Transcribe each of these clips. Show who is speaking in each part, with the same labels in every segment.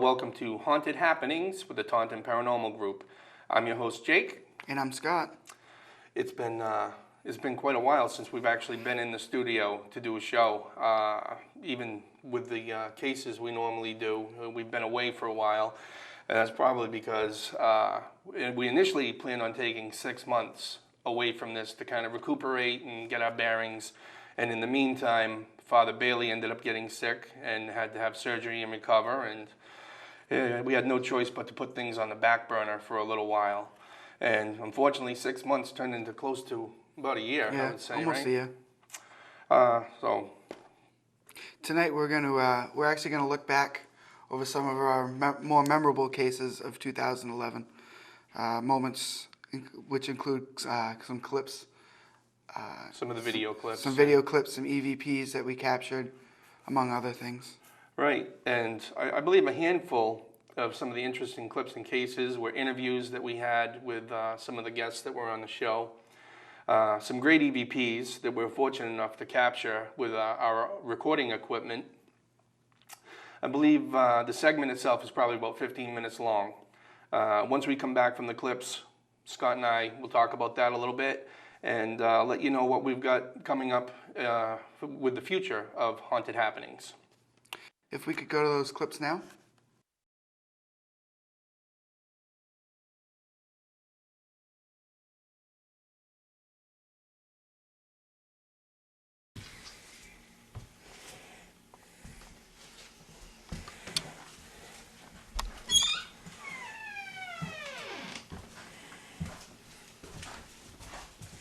Speaker 1: welcome to Haunted Happenings with the Taunton Paranormal Group. I'm your host, Jake.
Speaker 2: And I'm Scott.
Speaker 1: It's been quite a while since we've actually been in the studio to do a show. Even with the cases we normally do, we've been away for a while. And that's probably because we initially planned on taking 6 months away from this to kind of recuperate and get our bearings. And in the meantime, Father Bailey ended up getting sick and had to have surgery and recover. And we had no choice but to put things on the back burner for a little while. And unfortunately, 6 months turned into close to about a year, I would say,
Speaker 2: almost
Speaker 1: right?
Speaker 2: a year.
Speaker 1: So
Speaker 2: tonight we're actually gonna look back over some of our more memorable cases of 2011, moments which include some clips.
Speaker 1: some of the video clips.
Speaker 2: Some video clips, some EVPs that we captured, among other things.
Speaker 1: Right, and I believe a handful of some of the interesting clips and cases were interviews that we had with some of the guests that were on the show. Some great EVPs that we were fortunate enough to capture with our recording equipment. I believe the segment itself is probably about 15 minutes long. Once we come back from the clips, Scott and I will talk about that a little bit and let you know what we've got coming up with the future of Haunted Happenings.
Speaker 2: If we could go to those clips now.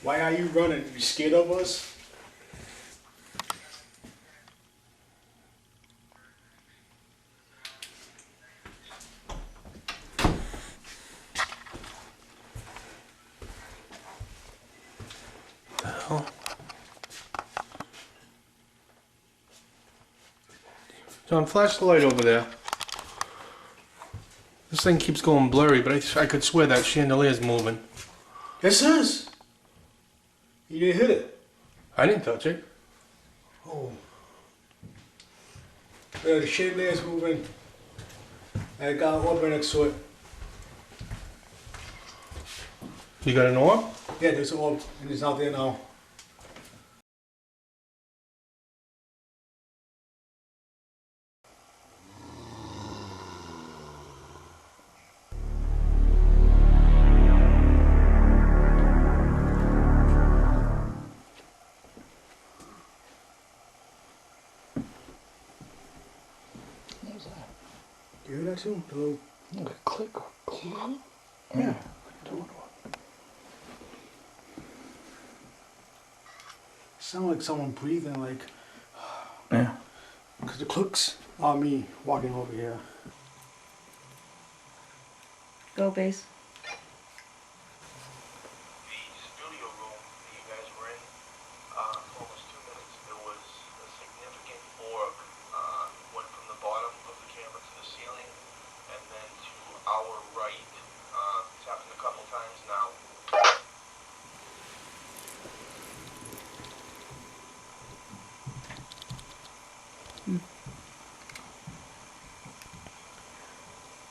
Speaker 3: Why are you running? You scared of us?
Speaker 1: John, flash the light over there. This thing keeps going blurry, but I could swear that chandelier's moving.
Speaker 3: This is. You didn't hit it.
Speaker 1: I didn't touch it.
Speaker 3: Oh. Yeah, the chandelier's moving. I got an orb next to it.
Speaker 1: You got an orb?
Speaker 3: Yeah, there's an orb, and it's out there now. You hear that too? The little
Speaker 4: click.
Speaker 3: yeah. Sound like someone breathing, like.
Speaker 4: Yeah.
Speaker 3: Because the clicks are me walking over here.
Speaker 5: Go base.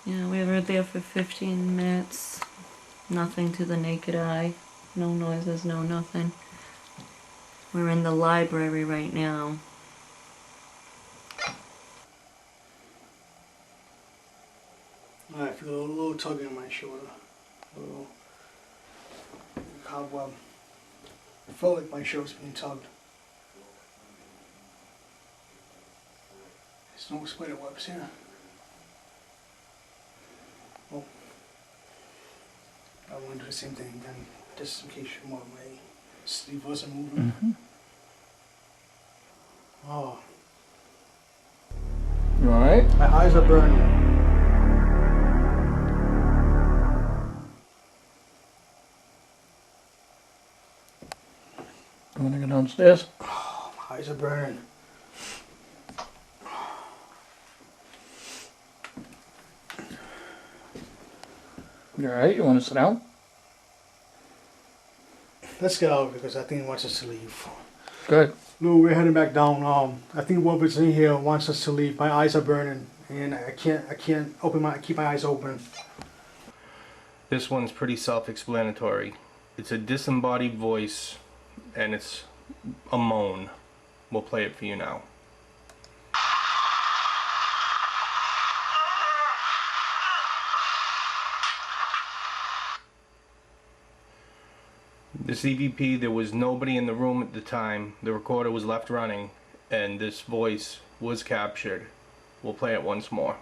Speaker 5: Yeah, we were there for 15 minutes. Nothing to the naked eye. No noises, no nothing. We're in the library right now.
Speaker 3: I feel a little tug in my shoulder. A little cobweb. I felt like my shoulder's being tugged. There's no spider webs here. Oh. I want to do the same thing again, just in case my sleeve wasn't moving.
Speaker 4: Mm-hmm.
Speaker 3: Oh.
Speaker 4: You alright?
Speaker 3: My eyes are burning.
Speaker 4: You wanna go downstairs?
Speaker 3: Oh, my eyes are burning.
Speaker 4: You alright? You wanna sit down?
Speaker 3: Let's get out because I think he wants us to leave.
Speaker 4: Good.
Speaker 3: No, we're heading back down. I think whoever's in here wants us to leave. My eyes are burning and I can't keep my eyes open.
Speaker 1: This one's pretty self-explanatory. It's a disembodied voice, and it's a moan. We'll play it for you now. This EVP, there was nobody in the room at the time. The recorder was left running, and this voice was captured. We'll play it once more.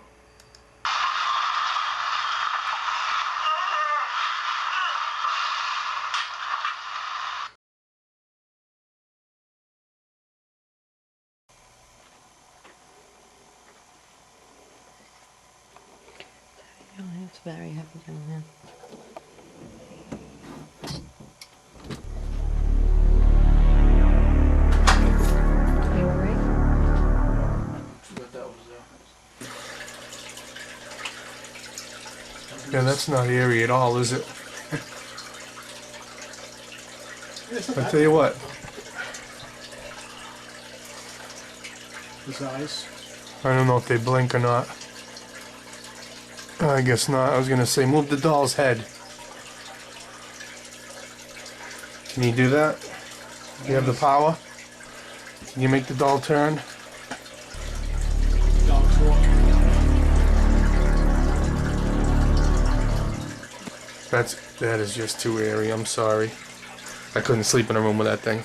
Speaker 5: It's very heavy down here. You alright?
Speaker 1: Yeah, that's not eerie at all, is it? I'll tell you what.
Speaker 3: His eyes.
Speaker 1: I don't know if they blink or not. I guess not. I was gonna say, move the doll's head. Can you do that? You have the power? Can you make the doll turn?
Speaker 3: Dog's walking.
Speaker 1: That is just too airy. I'm sorry. I couldn't sleep in a room with that thing.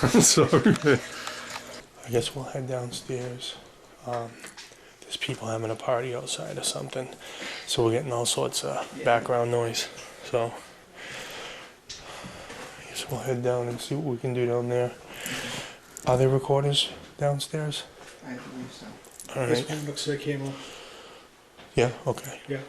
Speaker 1: I'm sorry. I guess we'll head downstairs. There's people having a party outside or something, so we're getting all sorts of background noise. So I guess we'll head down and see what we can do down there. Are there recorders downstairs?
Speaker 2: I believe so.
Speaker 1: All
Speaker 3: This
Speaker 1: right.
Speaker 3: one looks like came up.
Speaker 1: Yeah. Okay.
Speaker 3: Yeah.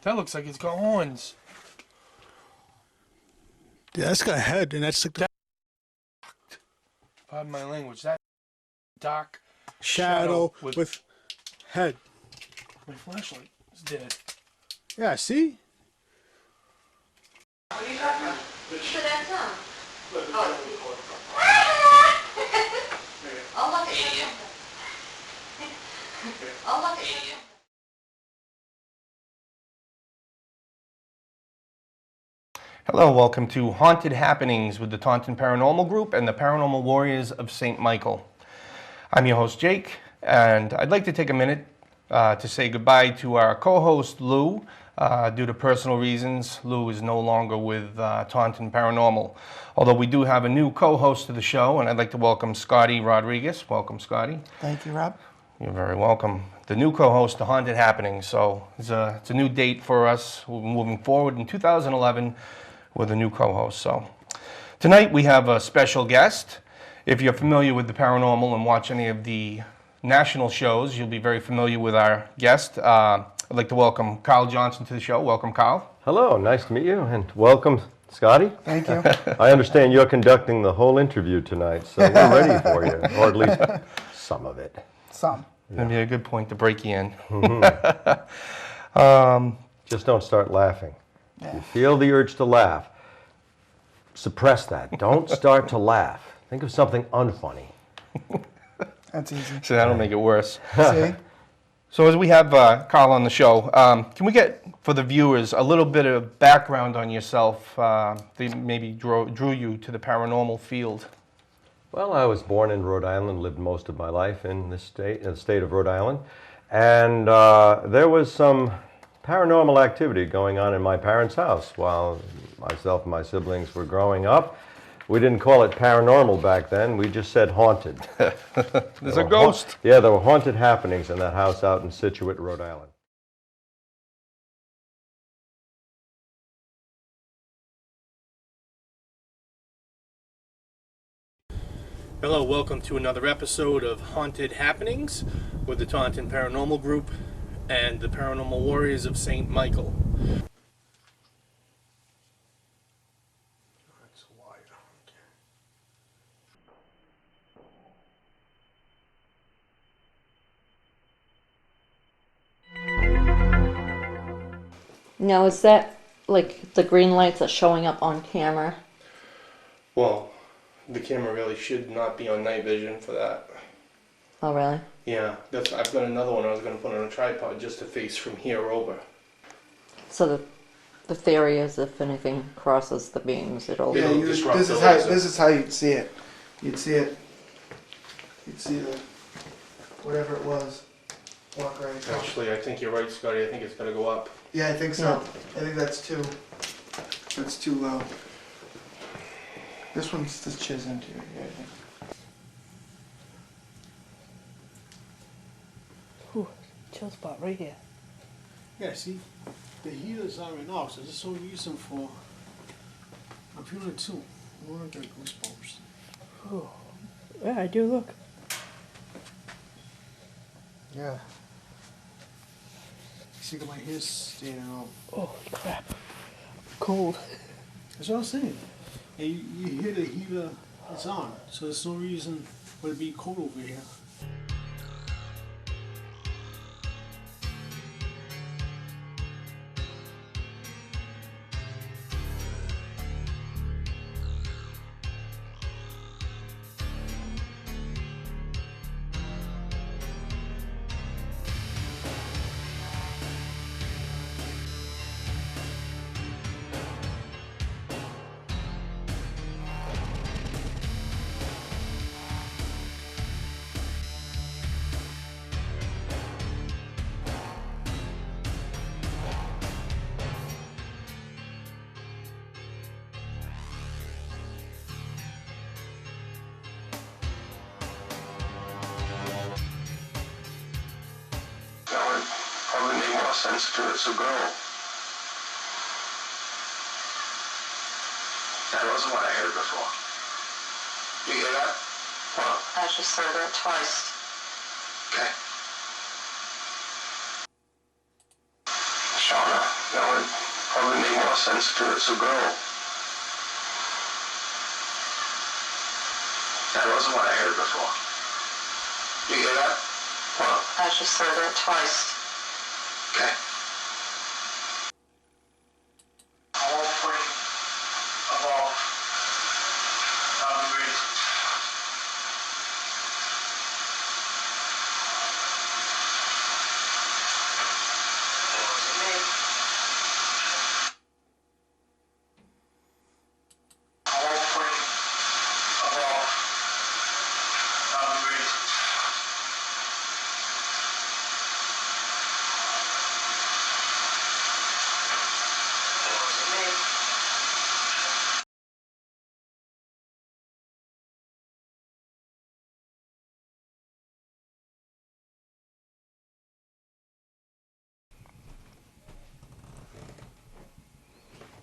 Speaker 1: That looks like it's got horns.
Speaker 3: Yeah, that's got a head, and that's like the
Speaker 1: Pardon my language. That dark
Speaker 3: shadow with head.
Speaker 1: my flashlight is dead.
Speaker 3: Yeah, see?
Speaker 1: Hello, welcome to Haunted Happenings with the Taunton Paranormal Group and the Paranormal Warriors of St. Michael. I'm your host, Jake, and I'd like to take a minute to say goodbye to our co-host, Lou. Due to personal reasons, Lou is no longer with Taunton Paranormal. Although we do have a new co-host to the show, and I'd like to welcome Scotty Rodriguez. Welcome, Scotty.
Speaker 2: Thank you, Rob.
Speaker 1: You're very welcome. The new co-host to Haunted Happenings. So it's a new date for us. We're moving forward in 2011 with a new co-host. So tonight we have a special guest. If you're familiar with the paranormal and watch any of the national shows, you'll be very familiar with our guest. I'd like to welcome Carl Johnson to the show. Welcome, Carl.
Speaker 6: Hello, nice to meet you, and welcome, Scotty.
Speaker 2: Thank you.
Speaker 6: I understand you're conducting the whole interview tonight, so we're ready for you, or at least some of it.
Speaker 2: Some.
Speaker 1: That'd be a good point to break you in.
Speaker 6: Just don't start laughing. If you feel the urge to laugh, suppress that. Don't start to laugh. Think of something unfunny.
Speaker 2: That's easy.
Speaker 1: So that'll make it worse.
Speaker 2: See?
Speaker 1: So as we have Carl on the show, can we get, for the viewers, a little bit of background on yourself that maybe drew you to the paranormal field?
Speaker 6: Well, I was born in Rhode Island, lived most of my life in the state of Rhode Island, and there was some paranormal activity going on in my parents' house while myself and my siblings were growing up. We didn't call it paranormal back then, we just said haunted.
Speaker 1: There's a ghost.
Speaker 6: Yeah, there were haunted happenings in that house out in Situate, Rhode Island.
Speaker 1: Hello, welcome to another episode of Haunted Happenings with the Taunton Paranormal Group and the Paranormal Warriors of St. Michael.
Speaker 5: Now, is that like the green lights are showing up on camera.
Speaker 1: Well, the camera really should not be on night vision for that.
Speaker 5: Oh, really?
Speaker 1: Yeah, I've got another one I was going to put on a tripod just to face from here over.
Speaker 5: So the theory is if anything crosses the beams, it'll.
Speaker 1: Yeah.
Speaker 2: Yeah,
Speaker 1: It'll disrupt
Speaker 2: this
Speaker 1: the
Speaker 2: is how
Speaker 1: laser.
Speaker 2: this is how you'd see it. You'd see it. You'd see the whatever it was walk right across.
Speaker 1: Actually, I think you're right, Scotty. I think it's got to go up.
Speaker 2: Yeah, I think so. I think that's too low. This one's the chiz interior, I think.
Speaker 7: Ooh, chill spot right here.
Speaker 3: Yeah, see, the heater's on right now, so there's no reason for. I'm feeling it too. I'm gonna get goosebumps.
Speaker 7: Ooh. Yeah, I do look.
Speaker 3: Yeah. See, my hair's standing up.
Speaker 7: Oh, crap. Cold.
Speaker 3: That's what I'm saying. And you hear the heater is on, so there's no reason for it to be cold over here.
Speaker 1: That would probably make more sense to it, so go. That wasn't what I heard before. You hear that? What?
Speaker 5: I just heard it twice.
Speaker 1: Okay. Shauna, that would probably make more sense to it, so go. That wasn't what I heard before. You hear that? What?
Speaker 5: I just heard it twice.
Speaker 1: Okay.
Speaker 3: I won't pray about reason. I won't pray about reason.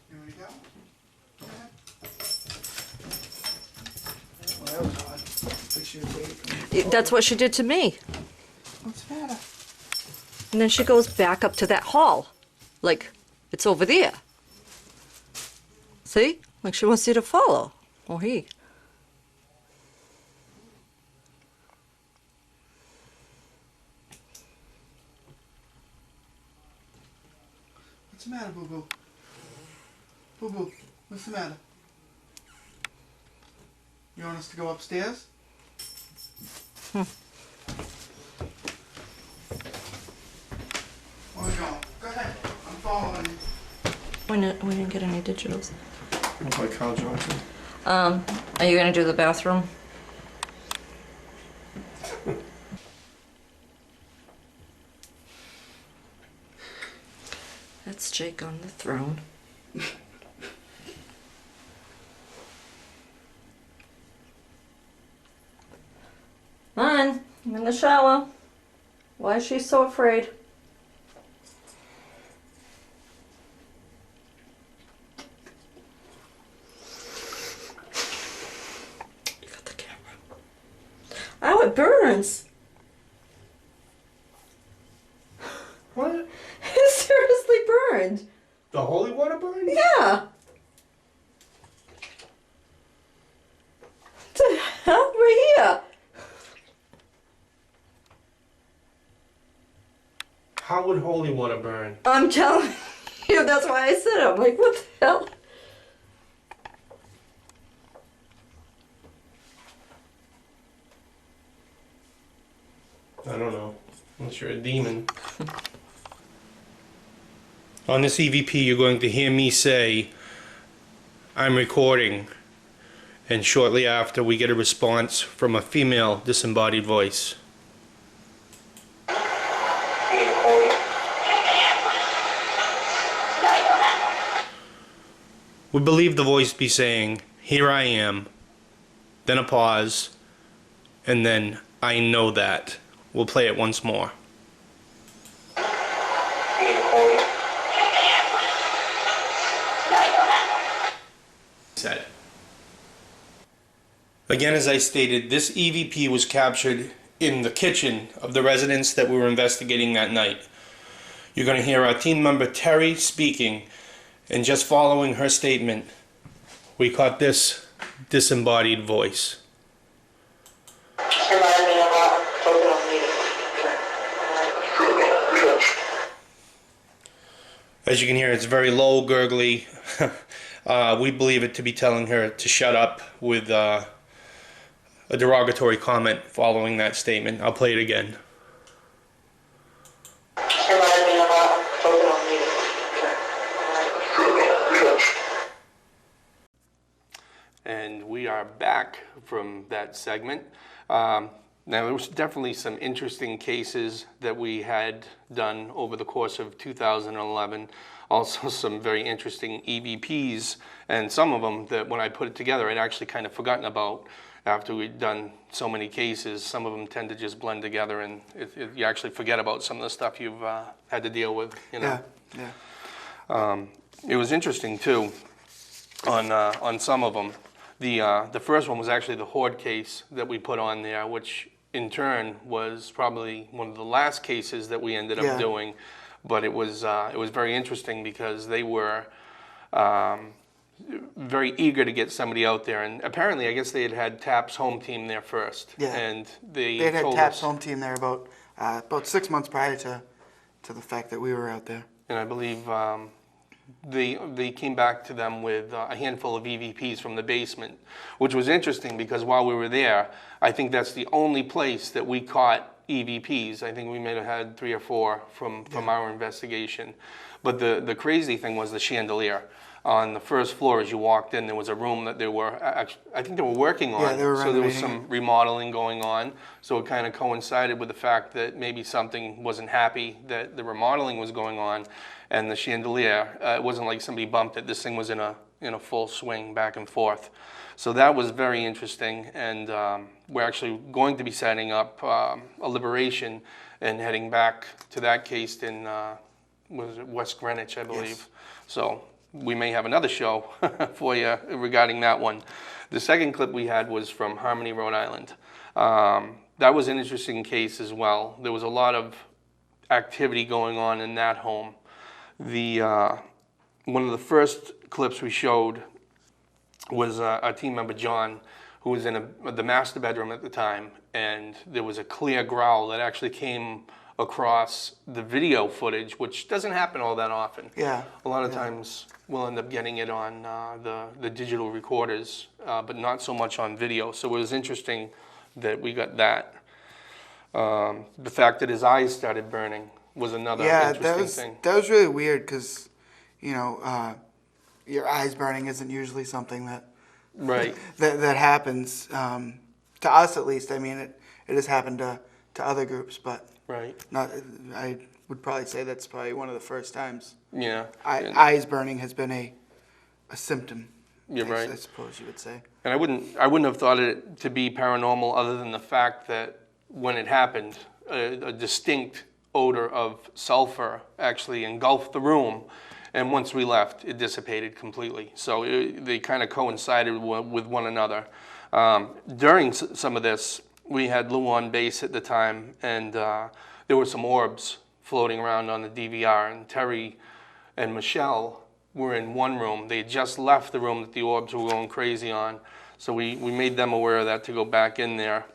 Speaker 2: Here we go. Well, that was odd. Like she was waiting.
Speaker 5: That's what she did to me.
Speaker 2: What's the matter?
Speaker 5: And then she goes back up to that hall. Like, it's over there. See? Like she wants you to follow. Or he.
Speaker 2: What's the matter, Boo Boo? Boo Boo, what's the matter? You want us to go upstairs? Where are we going? Go ahead. I'm following you.
Speaker 5: We didn't get any digitals.
Speaker 1: Looks like Kyle Johnson.
Speaker 5: Are you gonna do the bathroom? That's Jake on the throne. Mine, I'm in the shower. Why is she so afraid? You got the camera. Oh, it burns.
Speaker 1: What?
Speaker 5: It seriously burned.
Speaker 1: The holy water burn?
Speaker 5: Yeah. What the hell? Right here.
Speaker 1: How would holy water burn?
Speaker 5: I'm telling you. That's why I said it. I'm like, what the hell?
Speaker 1: I don't know. Unless you're a demon. On this EVP, you're going to hear me say, I'm recording. And shortly after, we get a response from a female disembodied voice. We believe the voice be saying, here I am, then a pause, and then I know that. We'll play it once more. Said. Again, as I stated, this EVP was captured in the kitchen of the residence that we were investigating that night. You're going to hear our team member Terry speaking, and just following her statement, we caught this disembodied voice. As you can hear, it's very low, gurgly. We believe it to be telling her to shut up with a derogatory comment following that statement. I'll play it again. And we are back from that segment. Now, there was definitely some interesting cases that we had done over the course of 2011. Also some very interesting EVPs, and some of them that when I put it together, I'd actually kind of forgotten about after we'd done so many cases. Some of them tend to just blend together, and you actually forget about some of the stuff you've had to deal with, you know.
Speaker 2: Yeah.
Speaker 1: It was interesting, too, on some of them. The first one was actually the Horde case that we put on there, which in turn was probably one of the last cases that we ended up doing. But it was very interesting because they were very eager to get somebody out there, and apparently, I guess they had TAP's home team there first.
Speaker 2: Yeah.
Speaker 1: And they
Speaker 2: had
Speaker 1: told
Speaker 2: TAP's
Speaker 1: us,
Speaker 2: home team there about 6 months prior to the fact that we were out there.
Speaker 1: and I believe they came back to them with a handful of EVPs from the basement, which was interesting because while we were there, I think that's the only place that we caught EVPs. I think we may have had 3 or 4 from our investigation. But the crazy thing was the chandelier. On the first floor, as you walked in, there was a room that they were, I think they were working on.
Speaker 2: Yeah, they were
Speaker 1: so there was
Speaker 2: renovating
Speaker 1: some remodeling going on. So it kind of coincided with the fact that maybe something wasn't happy that the remodeling was going on. And the chandelier, it wasn't like somebody bumped it. This thing was in a full swing back and forth. So that was very interesting, and we're actually going to be setting up a liberation and heading back to that case in was it West Greenwich, I believe.
Speaker 2: Yes.
Speaker 1: So we may have another show for you regarding that one. The second clip we had was from Harmony, Rhode Island. That was an interesting case as well. There was a lot of activity going on in that home. One of the first clips we showed was our team member John, who was in the master bedroom at the time, and there was a clear growl that actually came across the video footage, which doesn't happen all that often.
Speaker 2: Yeah.
Speaker 1: A lot of times we'll end up getting it on the digital recorders, but not so much on video. So it was interesting that we got that. The fact that his eyes started burning was another interesting thing.
Speaker 2: That was really weird because, you know, your eyes burning isn't usually something that
Speaker 1: Right.
Speaker 2: that happens to us, at least. I mean, it has happened to other groups, but
Speaker 1: Right.
Speaker 2: not. I would probably say that's probably one of the first times.
Speaker 1: Yeah.
Speaker 2: Eyes burning has been a symptom.
Speaker 1: You're right.
Speaker 2: I suppose you would say.
Speaker 1: And I wouldn't have thought it to be paranormal other than the fact that when it happened, a distinct odor of sulfur actually engulfed the room, and once we left, it dissipated completely. So they kind of coincided with one another. During some of this, we had Lou on bass at the time, and there were some orbs floating around on the DVR, and Terry and Michelle were in one room. They had just left the room that the orbs were going crazy on, so we made them aware of that to go back in there.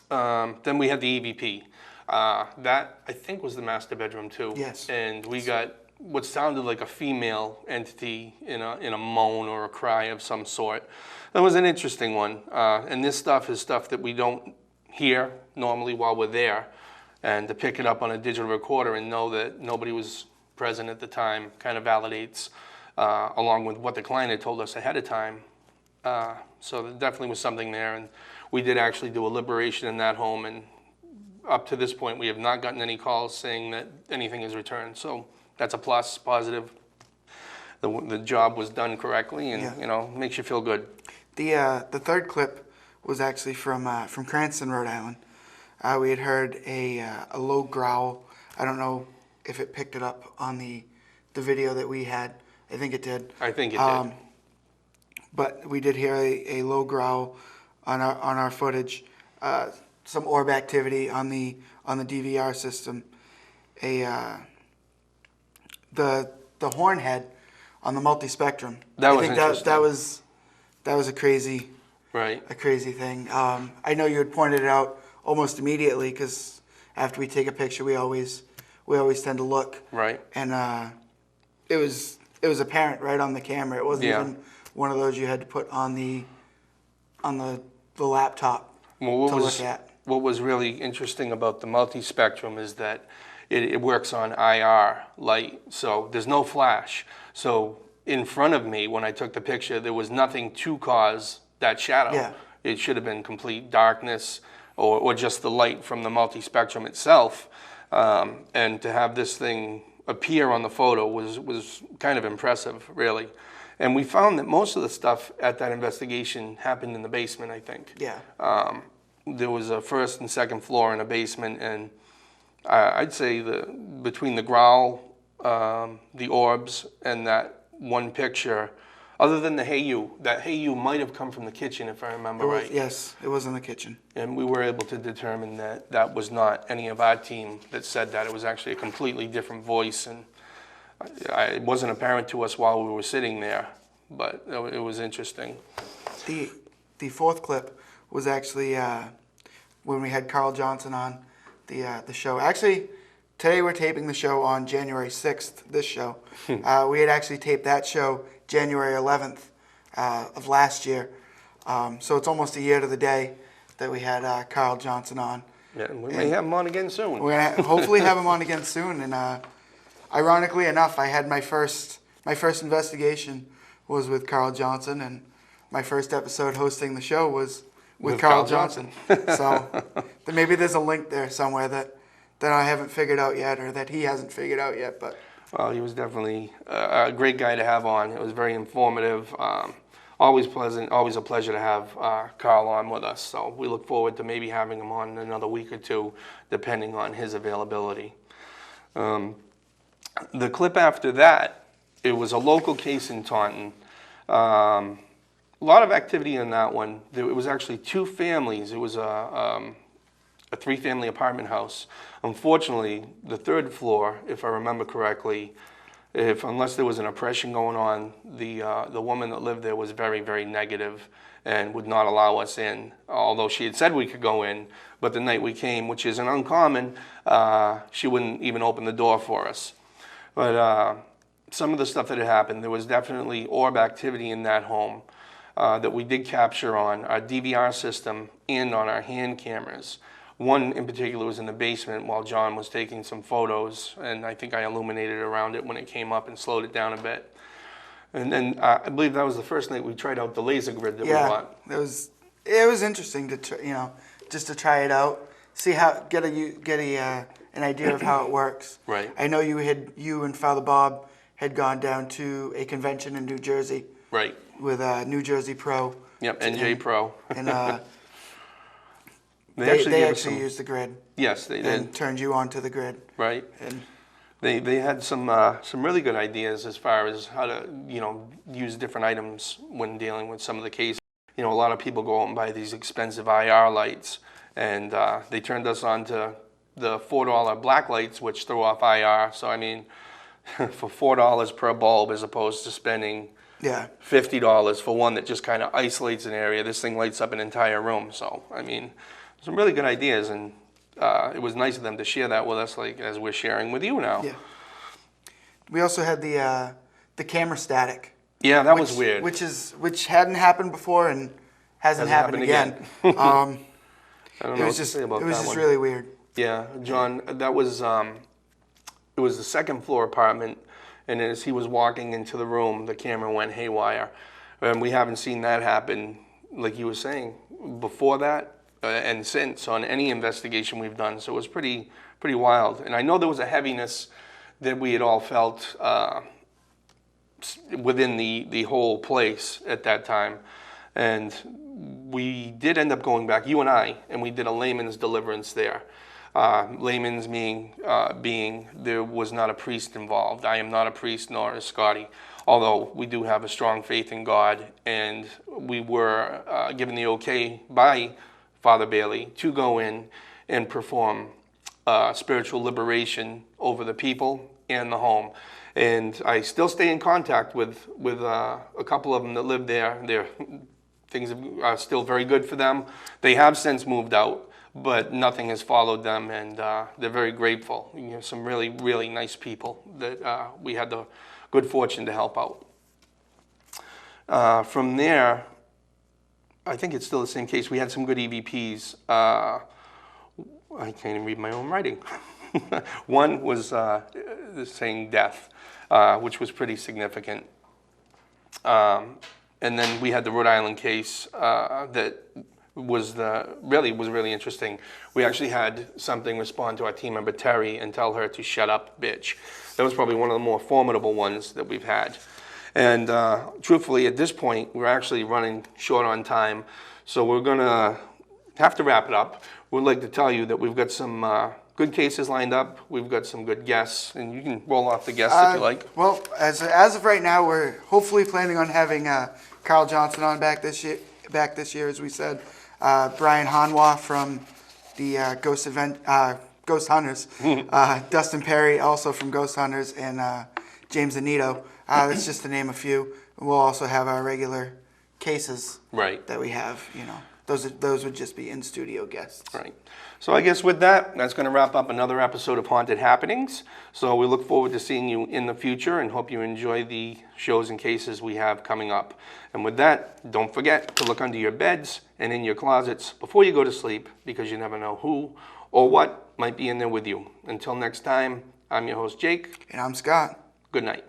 Speaker 1: Then we had the EVP. That, I think, was the master bedroom, too.
Speaker 2: Yes.
Speaker 1: And we got what sounded like a female entity in a moan or a cry of some sort. That was an interesting one. And this stuff is stuff that we don't hear normally while we're there. And to pick it up on a digital recorder and know that nobody was present at the time kind of validates, along with what the client had told us ahead of time. So there definitely was something there. And we did actually do a liberation in that home. And up to this point, we have not gotten any calls saying that anything is returned. So that's a plus, positive. The job was done correctly, and
Speaker 2: Yeah.
Speaker 1: you know, makes you feel good.
Speaker 2: The third clip was actually from Cranston, Rhode Island. We had heard a low growl. I don't know if it picked it up on the video that we had. I think it did.
Speaker 1: I think it did.
Speaker 2: But we did hear a low growl on our footage. Some orb activity on the DVR system. The horn head on the multi-spectrum.
Speaker 1: That
Speaker 2: I
Speaker 1: was
Speaker 2: think
Speaker 1: interesting.
Speaker 2: that was a crazy
Speaker 1: Right.
Speaker 2: thing. I know you had pointed it out almost immediately, because after we take a picture, we always tend to look.
Speaker 1: Right.
Speaker 2: And it was apparent right on the camera. It wasn't
Speaker 1: Yeah.
Speaker 2: even one of those you had to put on the laptop
Speaker 1: Well,
Speaker 2: to look at.
Speaker 1: what was really interesting about the multi-spectrum is that it works on IR light, so there's no flash. So in front of me, when I took the picture, there was nothing to cause that shadow.
Speaker 2: Yeah.
Speaker 1: It should have been complete darkness or just the light from the multi-spectrum itself. And to have this thing appear on the photo was kind of impressive, really. And we found that most of the stuff at that investigation happened in the basement, I think.
Speaker 2: Yeah.
Speaker 1: There was a first and second floor in a basement, and I'd say between the growl, the orbs, and that one picture, other than the hey you, that hey you might have come from the kitchen, if I remember right.
Speaker 2: Yes, it was in the kitchen.
Speaker 1: And we were able to determine that that was not any of our team that said that. It was actually a completely different voice, and it wasn't apparent to us while we were sitting there, but it was interesting.
Speaker 2: The fourth clip was actually when we had Carl Johnson on the show. Actually, today we're taping the show on January 6th, this show. We had actually taped that show January 11th of last year. So it's almost a year to the day that we had Carl Johnson on.
Speaker 1: Yeah, and we may have him on again soon.
Speaker 2: We're going to hopefully have him on again soon. And ironically enough, I had my first investigation was with Carl Johnson, and my first episode hosting the show was with Carl Johnson. So maybe there's a link there somewhere that I haven't figured out yet, or that he hasn't figured out yet. But
Speaker 1: Well, he was definitely a great guy to have on. It was very informative. Always pleasant, always a pleasure to have Carl on with us. So we look forward to maybe having him on in another week or two, depending on his availability. The clip after that, it was a local case in Taunton. A lot of activity in that one. It was actually two families. It was a three-family apartment house. Unfortunately, the third floor, if I remember correctly, unless there was an oppression going on, the woman that lived there was very, very negative and would not allow us in, although she had said we could go in. But the night we came, which isn't uncommon, she wouldn't even open the door for us. But some of the stuff that had happened, there was definitely orb activity in that home that we did capture on our DVR system and on our hand cameras. One in particular was in the basement while John was taking some photos, and I think I illuminated around it when it came up and slowed it down a bit. And then I believe that was the first night we tried out the laser grid that we bought.
Speaker 2: it was interesting to just to try it out, see how get an idea of how it works.
Speaker 1: Right.
Speaker 2: I know you and Father Bob had gone down to a convention in New Jersey.
Speaker 1: Right.
Speaker 2: With New Jersey Pro.
Speaker 1: Yep, NJ Pro.
Speaker 2: And
Speaker 1: They
Speaker 2: they
Speaker 1: gave us
Speaker 2: actually
Speaker 1: some-
Speaker 2: used the grid.
Speaker 1: Yes, they did.
Speaker 2: And turned you onto the grid.
Speaker 1: Right.
Speaker 2: And
Speaker 1: They had some really good ideas as far as how to use different items when dealing with some of the cases. A lot of people go out and buy these expensive IR lights, and they turned us on to the $4 black lights, which throw off IR. So I mean, for $4 per bulb, as opposed to spending $50 for one that just kind of isolates an area, this thing lights up an entire room. So I mean, some really good ideas, and it was nice of them to share that with us, like as we're sharing with you now.
Speaker 2: Yeah. We also had the camera static.
Speaker 1: Yeah, that
Speaker 2: which,
Speaker 1: was weird.
Speaker 2: Which hadn't happened before and hasn't happened again.
Speaker 1: I don't
Speaker 2: It
Speaker 1: know
Speaker 2: was
Speaker 1: what to
Speaker 2: just
Speaker 1: say about
Speaker 2: it was
Speaker 1: that
Speaker 2: just
Speaker 1: one.
Speaker 2: really weird.
Speaker 1: Yeah, John, that was it was the second floor apartment, and as he was walking into the room, the camera went haywire, and we haven't seen that happen, like you were saying, before that and since on any investigation we've done. So it was pretty wild, and I know there was a heaviness that we had all felt within the whole place at that time. And we did end up going back, you and I, and we did a layman's deliverance there. Layman's being there was not a priest involved. I am not a priest, nor is Scotty, although we do have a strong faith in God, and we were given the okay by Father Bailey to go in and perform spiritual liberation over the people and the home. And I still stay in contact with a couple of them that live there. Things are still very good for them. They have since moved out, but nothing has followed them, and they're very grateful. You know, some really, really nice people that we had the good fortune to help out. From there, I think it's still the same case. We had some good EVPs. I can't even read my own writing. One was saying death, which was pretty significant. And then we had the Rhode Island case that was really interesting. We actually had something respond to our team member Terry and tell her to shut up, bitch. That was probably one of the more formidable ones that we've had. And truthfully, at this point, we're actually running short on time, so we're gonna have to wrap it up. We'd like to tell you that we've got some good cases lined up. We've got some good guests, and you can roll off the guests if you like.
Speaker 2: Well, as of right now, we're hopefully planning on having Carl Johnson on back this year, as we said. Brian Hanwa from the Ghost Hunters. Dustin Perry, also from Ghost Hunters, and James Anito. That's just to name a few. We'll also have our regular cases that we have. You know, those would just be in studio guests.
Speaker 1: Right. So I guess with that, that's going to wrap up another episode of Haunted Happenings. So we look forward to seeing you in the future and hope you enjoy the shows and cases we have coming up. And with that, don't forget to look under your beds and in your closets before you go to sleep, because you never know who or what might be in there with you. Until next time, I'm your host, Jake.
Speaker 2: And I'm Scott.
Speaker 1: Good night.